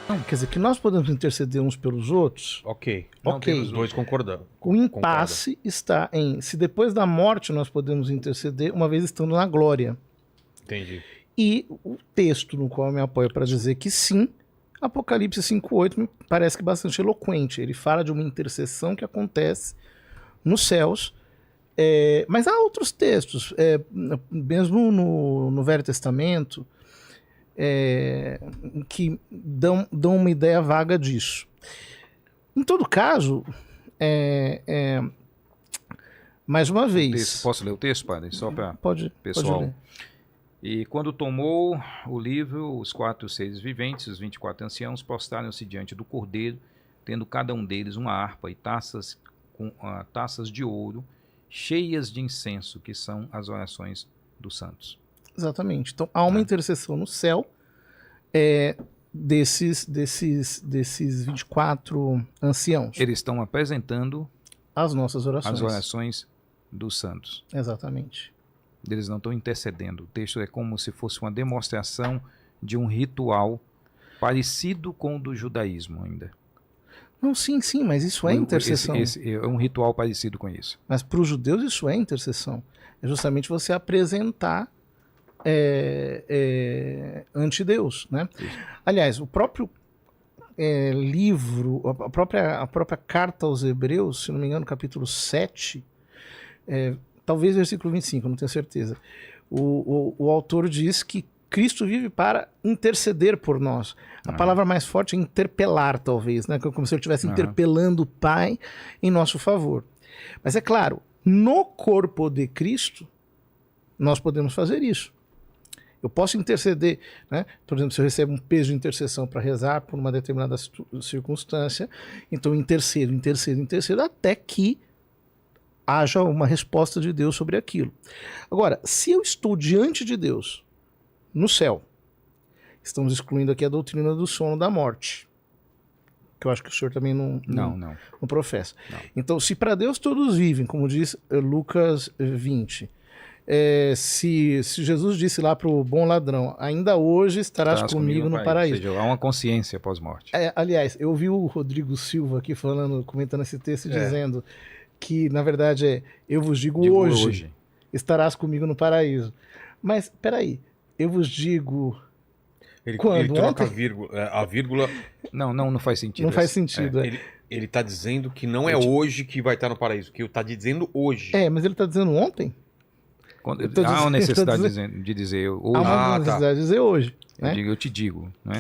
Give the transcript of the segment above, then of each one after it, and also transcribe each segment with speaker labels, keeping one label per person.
Speaker 1: Não, quer dizer, que nós podemos interceder uns pelos outros.
Speaker 2: Ok. Não
Speaker 1: Ok.
Speaker 2: temos dois concordando.
Speaker 1: O impasse está em se depois da morte nós podemos interceder, uma vez estando na glória.
Speaker 2: Entendi.
Speaker 1: E o texto no qual eu me apoio para dizer que sim, Apocalipse 5:8 me parece que bastante eloquente. Ele fala de uma intercessão que acontece nos céus, mas há outros textos, mesmo no Velho Testamento, que dão uma ideia vaga disso. Em todo caso, mais uma vez...
Speaker 3: Posso ler o texto, padre? Só para
Speaker 1: Pode
Speaker 3: pessoal.
Speaker 1: ler.
Speaker 3: E quando tomou o livro, os 4 seres viventes, os 24 anciãos, prostraram-se diante do Cordeiro, tendo cada um deles uma harpa e taças de ouro, cheias de incenso, que são as orações dos santos.
Speaker 1: Exatamente. Então há uma intercessão no céu desses 24 anciãos.
Speaker 3: Eles estão apresentando
Speaker 1: as nossas orações.
Speaker 3: As orações dos santos.
Speaker 1: Exatamente.
Speaker 3: Eles não estão intercedendo. O texto é como se fosse uma demonstração de um ritual parecido com o do judaísmo ainda.
Speaker 1: Não, sim, mas isso é intercessão.
Speaker 3: Esse é um ritual parecido com isso.
Speaker 1: Mas para os judeus isso é intercessão. É justamente você apresentar ante Deus, né? Aliás, o próprio livro, a própria carta aos Hebreus, se não me engano, capítulo 7, talvez versículo 25, não tenho certeza. O autor diz que Cristo vive para interceder por nós. A palavra mais forte é interpelar, talvez, né? Como se ele estivesse interpelando o Pai em nosso favor. Mas é claro, no corpo de Cristo, nós podemos fazer isso. Eu posso interceder, né? Por exemplo, se eu recebo um peso de intercessão para rezar por uma determinada circunstância, então intercedo, até que haja uma resposta de Deus sobre aquilo. Agora, se eu estou diante de Deus, no céu, estamos excluindo aqui a doutrina do sono da morte, que eu acho que o senhor também não professa.
Speaker 3: Não.
Speaker 1: Então, se para Deus todos vivem, como diz Lucas 20, se Jesus disse lá para o bom ladrão, ainda hoje estarás comigo no paraíso.
Speaker 3: Ou seja, há uma consciência pós-morte.
Speaker 1: Aliás, eu vi o Rodrigo Silva aqui comentando esse texto, dizendo que, na verdade, eu vos digo hoje, estarás comigo no paraíso. Mas, peraí, eu vos digo... Quando?
Speaker 2: Ele troca a vírgula...
Speaker 3: Não faz sentido.
Speaker 1: Não faz sentido.
Speaker 2: Ele está dizendo que não é hoje que vai estar no paraíso, que ele está dizendo hoje.
Speaker 1: Mas ele está dizendo ontem?
Speaker 3: Há uma necessidade de dizer hoje.
Speaker 1: Há uma necessidade de dizer hoje. Né?
Speaker 3: Eu te digo. Né?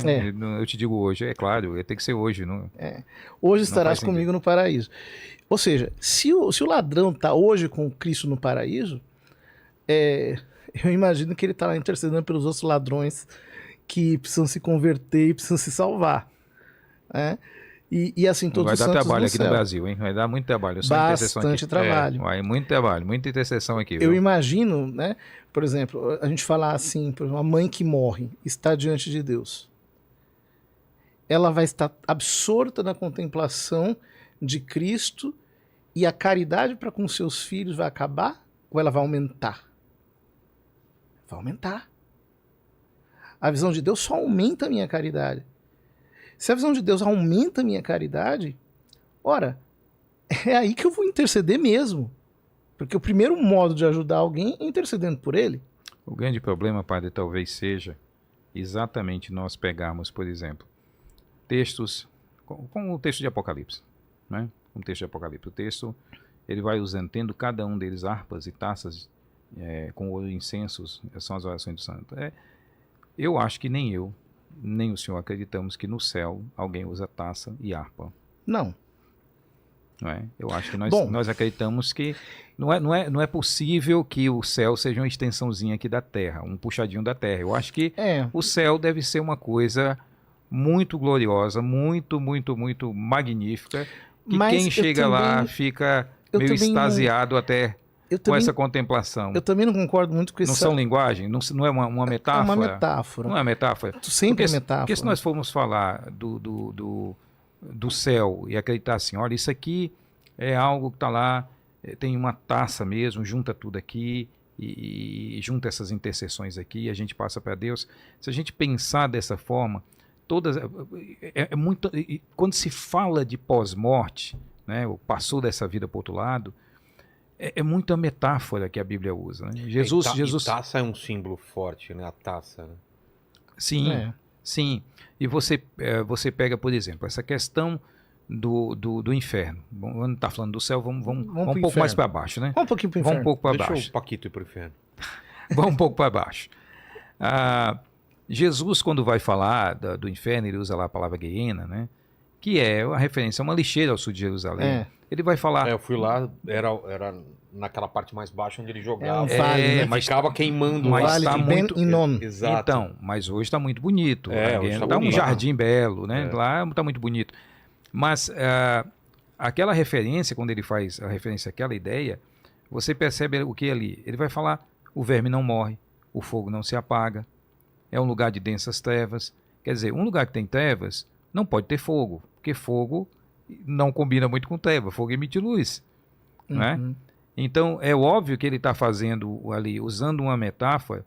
Speaker 3: Eu te digo hoje. É claro, tem que ser hoje. Não,
Speaker 1: hoje estarás comigo no paraíso. Ou seja, se o ladrão está hoje com Cristo no paraíso, eu imagino que ele está lá intercedendo pelos outros ladrões que precisam se converter e precisam se salvar. Né? E assim todos os santos
Speaker 3: vai dar trabalho
Speaker 1: no
Speaker 3: aqui
Speaker 1: céu.
Speaker 3: no Brasil, hein? Vai dar muito trabalho.
Speaker 1: Bastante trabalho.
Speaker 3: Vai muito trabalho, muita intercessão aqui.
Speaker 1: Eu imagino, né? Por exemplo, a gente falar assim, por exemplo, uma mãe que morre está diante de Deus. Ela vai estar absorta na contemplação de Cristo e a caridade para com seus filhos vai acabar ou ela vai aumentar? Vai aumentar. A visão de Deus só aumenta a minha caridade. Se a visão de Deus aumenta a minha caridade, ora, é aí que eu vou interceder mesmo. Porque o primeiro modo de ajudar alguém é intercedendo por ele.
Speaker 3: O grande problema, padre, talvez seja exatamente nós pegarmos, por exemplo, textos, como o texto de Apocalipse. Né? Um texto de Apocalipse. O texto, ele vai usando, tendo cada um deles harpas e taças com ouro e incensos, são as orações do santo. Eu acho que nem eu, nem o senhor acreditamos que no céu alguém usa taça e harpa.
Speaker 1: Não.
Speaker 3: Não é? Eu acho que nós acreditamos que não é possível que o céu seja uma extensãozinha aqui da Terra, um puxadinho da Terra. Eu acho que o céu deve ser uma coisa muito gloriosa, muito, muito, muito magnífica, que quem chega lá fica meio extasiado até com essa contemplação.
Speaker 1: Eu também não concordo muito com isso.
Speaker 3: Não são linguagem? Não é uma metáfora?
Speaker 1: É uma metáfora.
Speaker 3: Não é metáfora?
Speaker 1: Sempre é metáfora.
Speaker 3: Porque se nós formos falar do céu e acreditar assim, olha, isso aqui é algo que está lá, tem uma taça mesmo, junta tudo aqui e junta essas intercessões aqui e a gente passa para Deus. Se a gente pensar dessa forma, todas... muito... Quando se fala de pós-morte, né, ou passou dessa vida para outro lado, é muita metáfora que a Bíblia usa. Né? Jesus...
Speaker 2: E taça é um símbolo forte, né? A taça, né?
Speaker 3: Sim, sim. E você pega, por exemplo, essa questão do inferno. Vamos estar falando do céu, vamos um pouco
Speaker 1: inferno.
Speaker 3: mais para baixo, né?
Speaker 1: Vamos um pouquinho para o inferno.
Speaker 3: Vamos um pouco para
Speaker 2: Deixa
Speaker 3: baixo.
Speaker 2: o Paquito ir pro inferno.
Speaker 3: Vamos um pouco para baixo. Jesus, quando vai falar do inferno, ele usa lá a palavra Guiena, né? Que é a referência a uma lixeira ao sul de Jerusalém. Ele vai falar...
Speaker 2: Eu fui lá, era naquela parte mais baixa onde ele jogava.
Speaker 1: vale, né?
Speaker 2: Mas ficava queimando
Speaker 3: mas
Speaker 2: lá.
Speaker 3: tá
Speaker 1: de
Speaker 3: muito...
Speaker 1: Ben Hinnom.
Speaker 2: Exato.
Speaker 3: Então, mas hoje está muito bonito.
Speaker 2: Hoje tá
Speaker 3: Tá um
Speaker 2: bonito.
Speaker 3: jardim belo, né?
Speaker 2: É.
Speaker 3: Lá está muito bonito. Mas aquela referência, quando ele faz a referência àquela ideia, você percebe o que ali? Ele vai falar, o verme não morre, o fogo não se apaga, é um lugar de densas trevas. Quer dizer, um lugar que tem trevas não pode ter fogo, porque fogo não combina muito com treva, fogo emite luz, né? Então, é óbvio que ele está fazendo ali, usando uma metáfora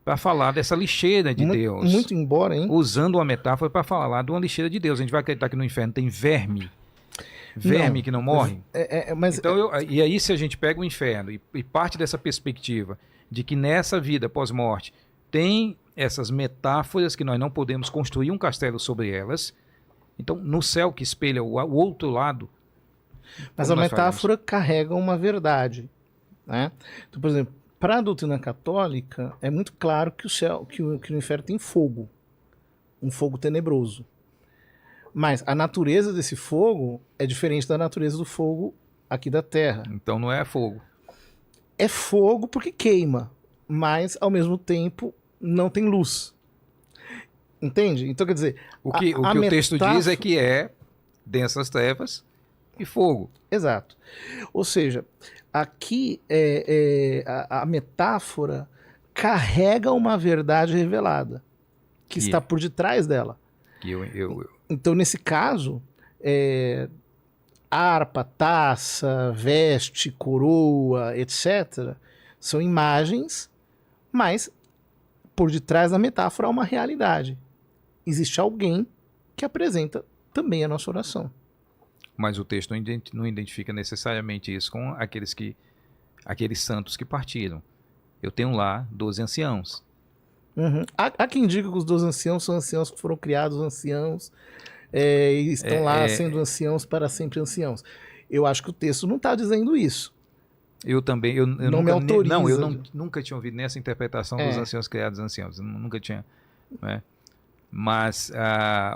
Speaker 3: para falar dessa lixeira de Deus.
Speaker 1: Muito embora, hein?
Speaker 3: Usando uma metáfora para falar de uma lixeira de Deus. A gente vai acreditar que no inferno tem verme que não morre.
Speaker 1: Mas
Speaker 3: Então, e aí se a gente pega o inferno e parte dessa perspectiva de que nessa vida pós-morte tem essas metáforas que nós não podemos construir um castelo sobre elas, então no céu que espelha o outro lado.
Speaker 1: Mas a metáfora carrega uma verdade, né? Então, por exemplo, para a doutrina católica é muito claro que o céu, que o inferno tem fogo, um fogo tenebroso. Mas a natureza desse fogo é diferente da natureza do fogo aqui da Terra.
Speaker 3: Então não é fogo.
Speaker 1: É fogo porque queima, mas ao mesmo tempo não tem luz. Entende? Então quer dizer,
Speaker 3: o que o texto diz é que é densas trevas e fogo.
Speaker 1: Exato. Ou seja, aqui a metáfora carrega uma verdade revelada que está por detrás dela. Então, nesse caso, harpa, taça, veste, coroa, etc., são imagens, mas por detrás da metáfora há uma realidade. Existe alguém que apresenta também a nossa oração.
Speaker 3: Mas o texto não identifica necessariamente isso com aqueles santos que partiram. Eu tenho lá 12 anciãos.
Speaker 1: Há quem diga que os 12 anciãos são anciãos que foram criados anciãos e estão lá sendo anciãos para sempre anciãos. Eu acho que o texto não está dizendo isso.
Speaker 3: Eu também, eu
Speaker 1: não
Speaker 3: nunca,
Speaker 1: me autoriza.
Speaker 3: eu nunca tinha ouvido nessa interpretação dos anciãos criados anciãos. Nunca tinha, né? Mas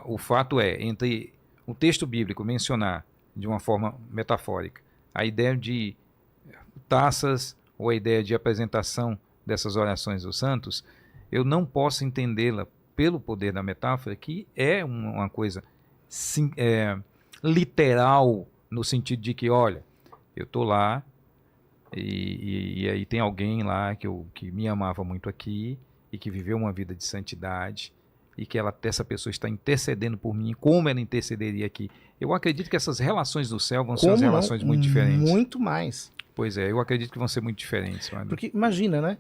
Speaker 3: o fato é, entre o texto bíblico mencionar de uma forma metafórica a ideia de taças ou a ideia de apresentação dessas orações dos santos, eu não posso entendê-la pelo poder da metáfora, que é uma coisa literal, no sentido de que, olha, eu estou lá e aí tem alguém lá que me amava muito aqui e que viveu uma vida de santidade e que essa pessoa está intercedendo por mim, como ela intercederia aqui. Eu acredito que essas relações do céu vão ser umas relações muito diferentes.
Speaker 1: Muito mais.
Speaker 3: Pois é, eu acredito que vão ser muito diferentes.
Speaker 1: Porque imagina, né?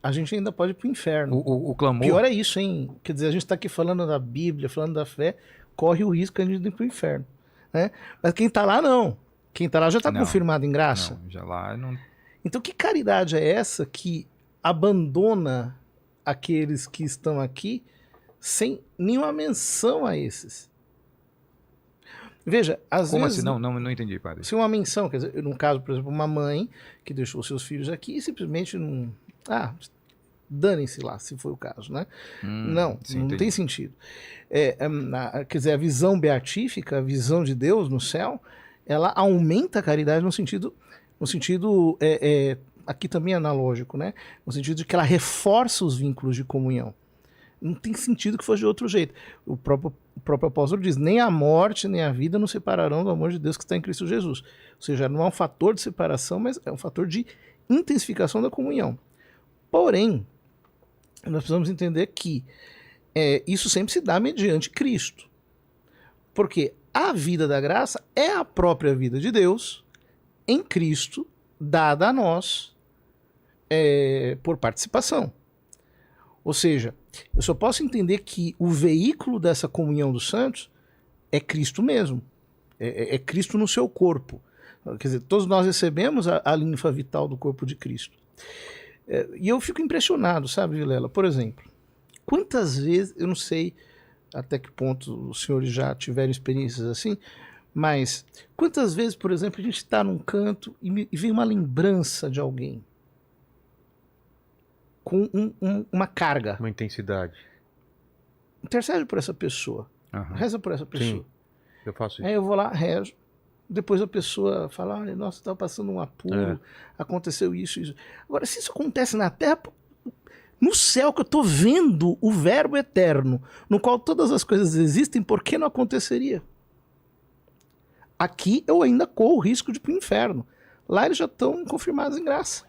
Speaker 1: A gente ainda pode ir pro inferno.
Speaker 3: O clamor...
Speaker 1: Pior é isso, hein? Quer dizer, a gente está aqui falando da Bíblia, falando da fé, corre o risco de a gente ir pro inferno. Né? Mas quem está lá, não. Quem está lá já está confirmado em graça.
Speaker 3: Não, já lá não...
Speaker 1: Então que caridade é essa que abandona aqueles que estão aqui sem nenhuma menção a esses? Veja, às
Speaker 3: Como
Speaker 1: vezes...
Speaker 3: assim? Não entendi, padre.
Speaker 1: Se uma menção, quer dizer, num caso, por exemplo, uma mãe que deixou seus filhos aqui e simplesmente não... dane-se lá, se for o caso, né? Não tem sentido. Quer dizer, a visão beatífica, a visão de Deus no céu, ela aumenta a caridade no sentido aqui também é analógico, né? No sentido de que ela reforça os vínculos de comunhão. Não tem sentido que fosse de outro jeito. O próprio apóstolo diz, nem a morte nem a vida nos separarão do amor de Deus que está em Cristo Jesus. Ou seja, não é um fator de separação, mas é um fator de intensificação da comunhão. Porém, nós precisamos entender que isso sempre se dá mediante Cristo. Porque a vida da graça é a própria vida de Deus em Cristo, dada a nós por participação. Ou seja, Eu só posso entender que o veículo dessa comunhão dos santos é Cristo mesmo. É Cristo no seu corpo. Quer dizer, todos nós recebemos a linfa vital do corpo de Cristo. E eu fico impressionado, sabe, Vilela? Por exemplo, quantas vezes, eu não sei até que ponto os senhores já tiveram experiências assim, mas quantas vezes, por exemplo, a gente está num canto e vem uma lembrança de alguém com uma carga.
Speaker 2: Uma intensidade.
Speaker 1: Intercede por essa pessoa.
Speaker 3: Aham.
Speaker 1: Reza por essa pessoa.
Speaker 2: Sim, eu faço isso.
Speaker 1: Aí eu vou lá, rezo. Depois a pessoa fala, olha, nossa, estava passando um apuro, aconteceu isso, isso. Agora, se isso acontece na Terra, no céu que eu estou vendo o verbo eterno, no qual todas as coisas existem, por que não aconteceria? Aqui eu ainda corro o risco de ir para o inferno. Lá eles já estão confirmados em graça.